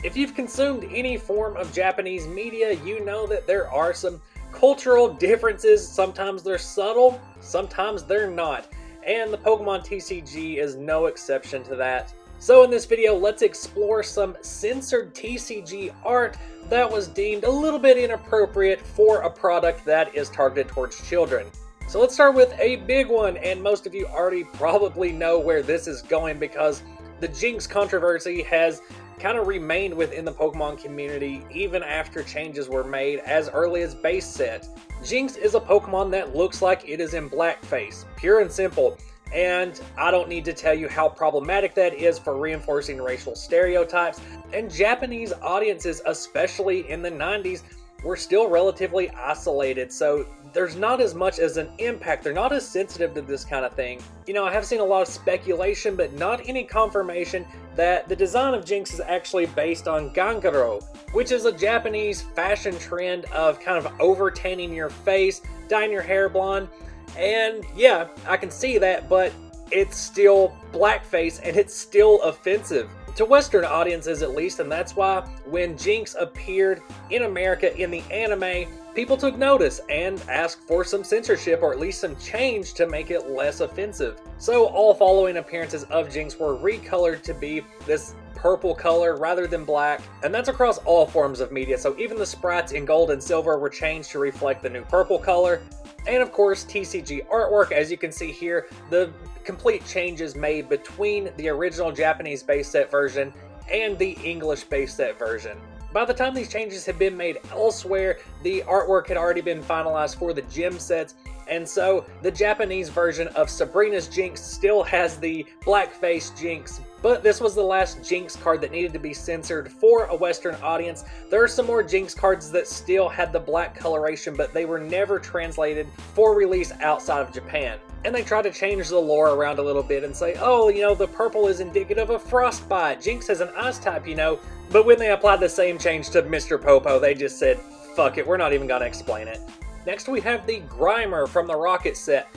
If you've consumed any form of Japanese media, you know that there are some cultural differences. Sometimes they're subtle, sometimes they're not. And the Pokemon TCG is no exception to that. So in this video, let's explore some censored TCG art that was deemed a little bit inappropriate for a product that is targeted towards children. So let's start with a big one, and most of you already probably know where this is going because the Jinx controversy has kind of remained within the Pokemon community even after changes were made as early as base set. Jinx is a Pokemon that looks like it is in blackface, pure and simple. And I don't need to tell you how problematic that is for reinforcing racial stereotypes. And Japanese audiences, especially in the 90s, were still relatively isolated, so there's not as much as an impact. They're not as sensitive to this kind of thing. You know, I have seen a lot of speculation, but not any confirmation that the design of Jinx is actually based on Gangaro, which is a Japanese fashion trend of kind of over-tanning your face, dyeing your hair blonde. And yeah, I can see that, but it's still blackface and it's still offensive to Western audiences at least, and that's why when Jinx appeared in America in the anime, people took notice and asked for some censorship or at least some change to make it less offensive. So all following appearances of Jinx were recolored to be this purple color rather than black, and that's across all forms of media. So even the sprites in gold and silver were changed to reflect the new purple color. And of course, TCG artwork, as you can see here, the complete changes made between the original Japanese base set version and the English base set version. By the time these changes had been made elsewhere, the artwork had already been finalized for the gym sets, and so the Japanese version of Sabrina's Jinx still has the blackface Jinx, but this was the last Jinx card that needed to be censored for a Western audience. There are some more Jinx cards that still had the black coloration, but they were never translated for release outside of Japan. And they try to change the lore around a little bit and say, oh, you know, the purple is indicative of frostbite. Jinx has an ice type, you know. But when they applied the same change to Mr. Popo, they just said, fuck it, we're not even gonna explain it. Next we have the Grimer from the Rocket set.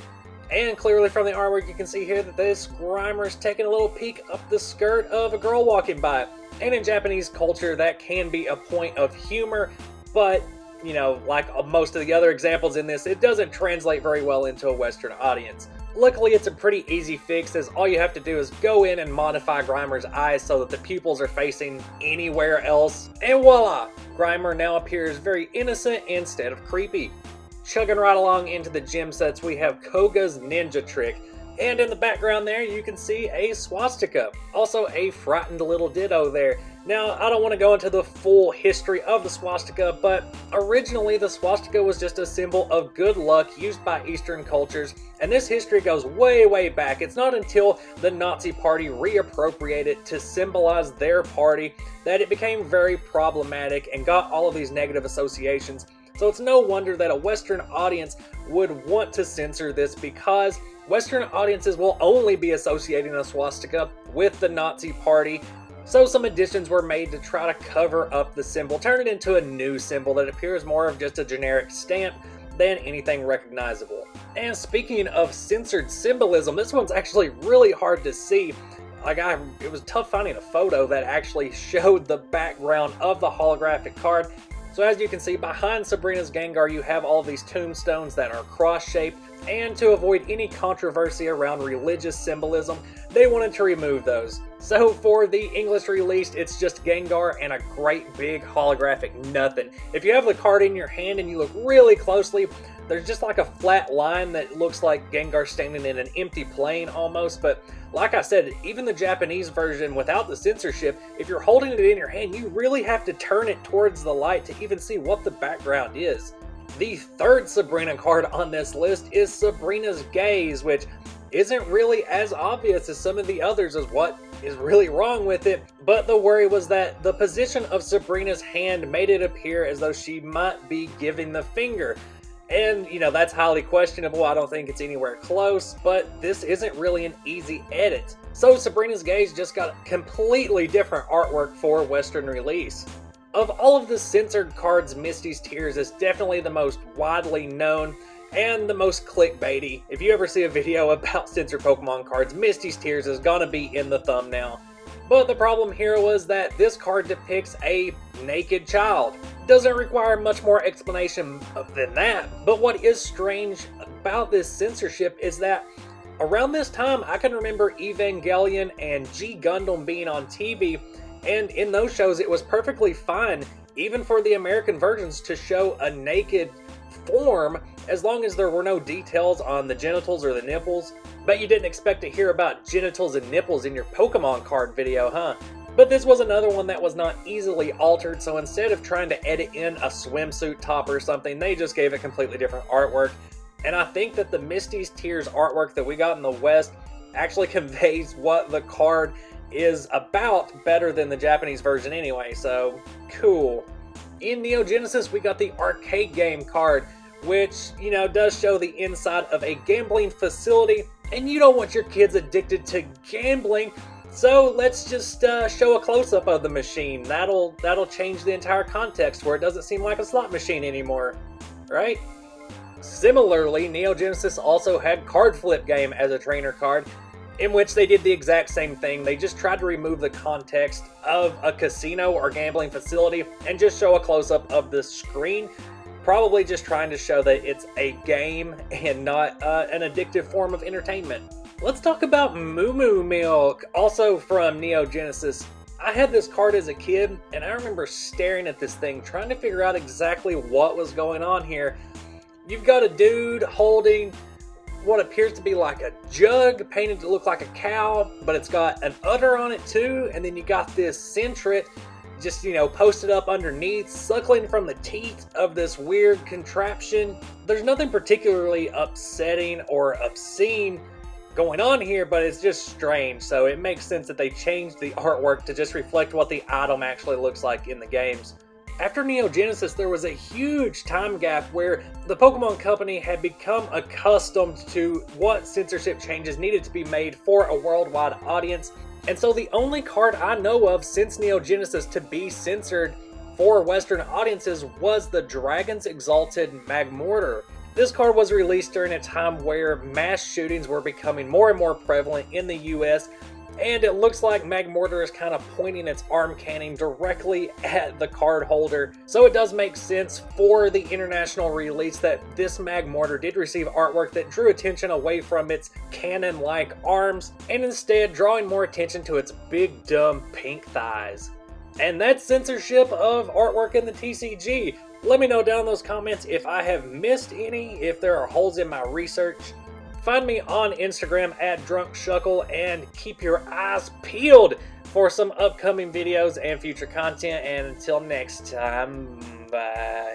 And clearly from the artwork you can see here that this Grimer is taking a little peek up the skirt of a girl walking by. And in Japanese culture that can be a point of humor, but you know, like most of the other examples in this, it doesn't translate very well into a Western audience. Luckily, it's a pretty easy fix, as all you have to do is go in and modify Grimer's eyes so that the pupils are facing anywhere else, and voila! Grimer now appears very innocent instead of creepy. Chugging right along into the gym sets, we have Koga's Ninja Trick. And in the background there, you can see a swastika. Also a frightened little ditto there. Now, I don't want to go into the full history of the swastika, but originally the swastika was just a symbol of good luck used by Eastern cultures, and this history goes way, way back. It's not until the Nazi Party reappropriated it to symbolize their party that it became very problematic and got all of these negative associations. So it's no wonder that a Western audience would want to censor this, because Western audiences will only be associating a swastika with the Nazi Party. So some additions were made to try to cover up the symbol, turn it into a new symbol that appears more of just a generic stamp than anything recognizable. And speaking of censored symbolism, this one's actually really hard to see. It was tough finding a photo that actually showed the background of the holographic card. So as you can see, behind Sabrina's Gengar, you have all these tombstones that are cross-shaped, and to avoid any controversy around religious symbolism, they wanted to remove those. So for the English release, it's just Gengar and a great big holographic nothing. If you have the card in your hand and you look really closely, there's just like a flat line that looks like Gengar standing in an empty plane almost, but like I said, even the Japanese version without the censorship, if you're holding it in your hand, you really have to turn it towards the light to even see what the background is. The third Sabrina card on this list is Sabrina's Gaze, which isn't really as obvious as some of the others as what is really wrong with it, but the worry was that the position of Sabrina's hand made it appear as though she might be giving the finger. And, you know, that's highly questionable. I don't think it's anywhere close, but this isn't really an easy edit. So Sabrina's Gaze just got completely different artwork for Western release. Of all of the censored cards, Mistys Tears is definitely the most widely known and the most clickbaity. If you ever see a video about censored Pokemon cards, Mistys Tears is gonna be in the thumbnail. But the problem here was that this card depicts a naked child. Doesn't require much more explanation than that, but what is strange about this censorship is that around this time I can remember Evangelion and G Gundam being on TV, and in those shows it was perfectly fine, even for the American versions, to show a naked form as long as there were no details on the genitals or the nipples. Bet you didn't expect to hear about genitals and nipples in your Pokemon card video, huh? But this was another one that was not easily altered, so instead of trying to edit in a swimsuit top or something, they just gave it completely different artwork. And I think that the Mistys Tears artwork that we got in the West actually conveys what the card is about better than the Japanese version anyway, so cool. In Neo Genesis, we got the arcade game card, which, does show the inside of a gambling facility, and you don't want your kids addicted to gambling, so let's just show a close-up of the machine. That'll change the entire context where it doesn't seem like a slot machine anymore, right? Similarly, Neo Genesis also had Card Flip Game as a trainer card, in which they did the exact same thing. They just tried to remove the context of a casino or gambling facility and just show a close-up of the screen, probably just trying to show that it's a game and not an addictive form of entertainment. Let's talk about Moo Moo Milk, also from Neo Genesis. I had this card as a kid, and I remember staring at this thing, trying to figure out exactly what was going on here. You've got a dude holding what appears to be like a jug painted to look like a cow, but it's got an udder on it too, and then you got this Censored just, posted up underneath, suckling from the teeth of this weird contraption. There's nothing particularly upsetting or obscene going on here, but it's just strange, so it makes sense that they changed the artwork to just reflect what the item actually looks like in the games. After Neo Genesis, there was a huge time gap where the Pokemon Company had become accustomed to what censorship changes needed to be made for a worldwide audience, and so the only card I know of since Neo Genesis to be censored for Western audiences was the Dragon's Exalted Magmortar. This card was released during a time where mass shootings were becoming more and more prevalent in the US, and it looks like Magmortar is kind of pointing its arm cannon directly at the card holder. So it does make sense for the international release that this Magmortar did receive artwork that drew attention away from its cannon-like arms, and instead drawing more attention to its big dumb pink thighs. And that's censorship of artwork in the TCG. Let me know down in those comments if I have missed any, if there are holes in my research. Find me on Instagram at DrunkShuckle, and keep your eyes peeled for some upcoming videos and future content. And until next time, bye.